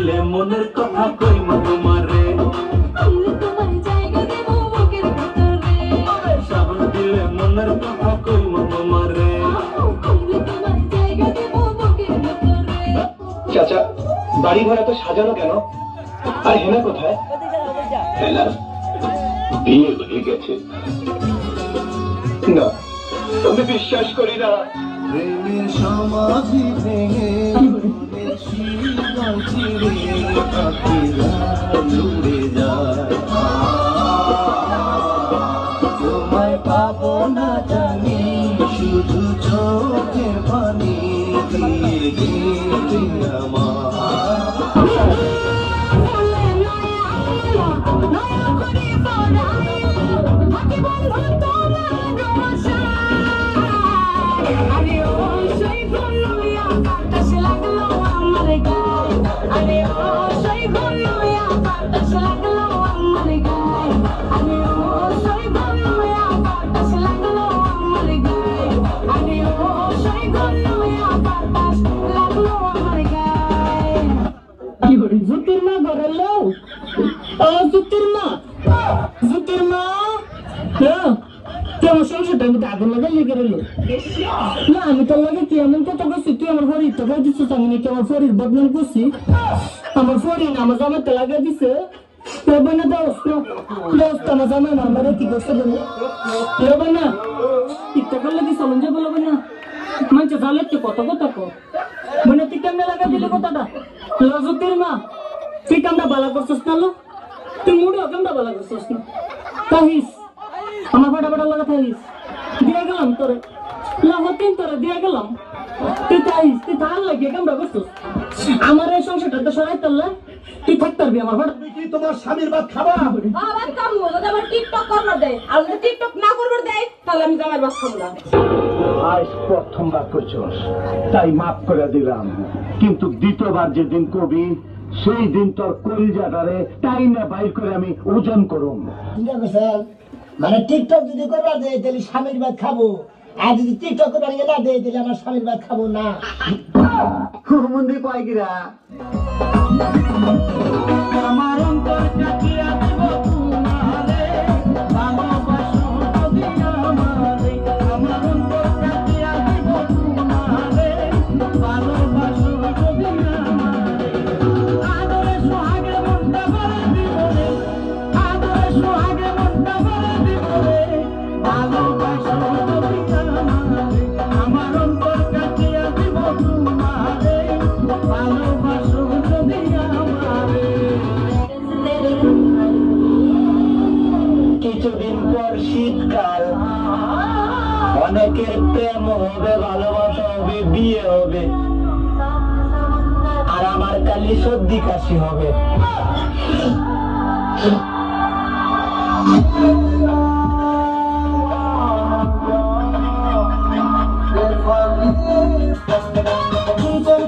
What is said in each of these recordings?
দিলে মনের কথা কইব তোমারে তোমার জায়গা দেব বুকের ভিতরে সাবাস দিলে মনের কথা কইব তোমারে তোমার জায়গা দেব বুকের ভিতরে চাচা বাড়ি ঘর এত সাজানো কেন? আর হেনা কোথায়? হেনা বিয়ে হয়ে গেছে। না আমি বিশ্বাস করি না। প্রেমের সমাধি ভেঙে উড়ে যায় তোমায় পাবো না জানি শুধু চোখে পানি দিয়ে গেলে জুতির মা ঘরের লোক জুতির মা কেমন সংসারটা আমি তো আগুন লাগাই লেগে রইল না আমি তোর লাগে কি এমন কথা করছি তুই আমার শরীর তো গাই দিচ্ছিস আমি নাকি আমার শরীর বদনাম করছি আমার শরীর আমার জামাতে লাগাই দিছে না দোস্ত আমার জামাই মামারে কি করছে বলে না ইত্যা করলে কি সমঞ্জে বলবে না মানে জালে তুই কত কথা কো মানে তুই কেমনে লাগা দিলি কথাটা লজুতির মা তুই কেমন বালা করছিস না লো তুই মুড়ে কেমন বালা করছিস না তাহিস আমার ফাটা লাগা তাহিস দিয়ে গেলাম তোরে লাভতিন তোরে দিয়ে গেলাম তুই তাহিস তুই তার লাগে কেমন করছিস আমার এই সংসারটা তো সরাই তোলে তুই থাকতে পারবি আমার ফাটা কি তোমার স্বামীর ভাত খাবা? আবার কামু যদি আমার টিকটক করনা দেয় আর যদি টিকটক না করবার দেয় তাহলে আমি জামাইয়ের বাস খাবো না আজ প্রথমবার করছস তাই মাফ করে দিলাম, কিন্তু দ্বিতীয়বার যেদিন কবি সেই দিন তোর কলিজাটারে টাইনা বাইর করে আমি ওজন করুম। মানে টিকটক যদি করবা দেয় তাহলে স্বামীর ভাত খাবো, আর যদি টিকটক করবা না দেয় তাহলে আমার স্বামীর ভাত খাবো না। মন্দির পাই গিরা আমার অন্তর কাটিয়া দেব তোমারে ভালোবাসো যদি আমারে আমার অন্তর কাটিয়া দেব তোমারে ভালোবাসো যদি আমারে আদরে সোহাগে মনটা ভরে দিব রে আদরে সোহাগে মনটা ভরে দিব রে ভালোবাসো যদি আমারে আমার অন্তর কাটিয়া দেব তোমারে ভালোবাসো যদি আমারে কিছুদিন পর শীতকাল, অনেকের প্রেম হবে, ভালোবাসা হবে, বিয়ে হবে, আর আমার কালি সর্দি কাশি হবে।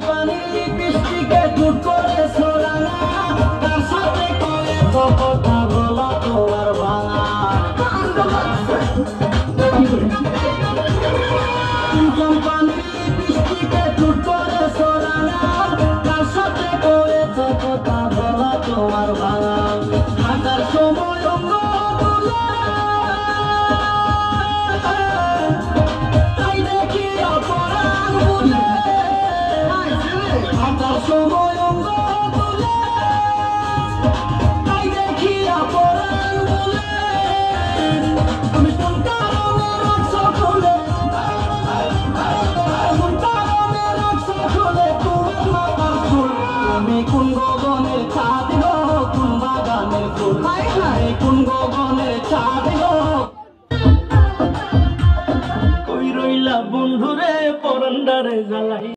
পানি বৃষ্টিকে টুট করে সোলানা তার সাথে করে কথা বলা তোমার ভাঙা পানি বৃষ্টিকে টুট করে সোলানা তার সাথে করে কথা বলা তোমার ভাঙা থাকার সময় অঙ্গ তাই দেখি অপরাধ বলে থাকার সময় অঙ্গ বলে তাই দেখি অপরাধ বলে আমি কোন কারণে রক্ত খুলে কোন কারণে রক্ত খুলে তোমার মাথার ফুল তুমি কোন গগনের চাঁদ গো কোন বাগানের ফুল কোন গগনের চাঁদ গো কই রইলা বন্ধুরে পরন্ডারে জ্বালাই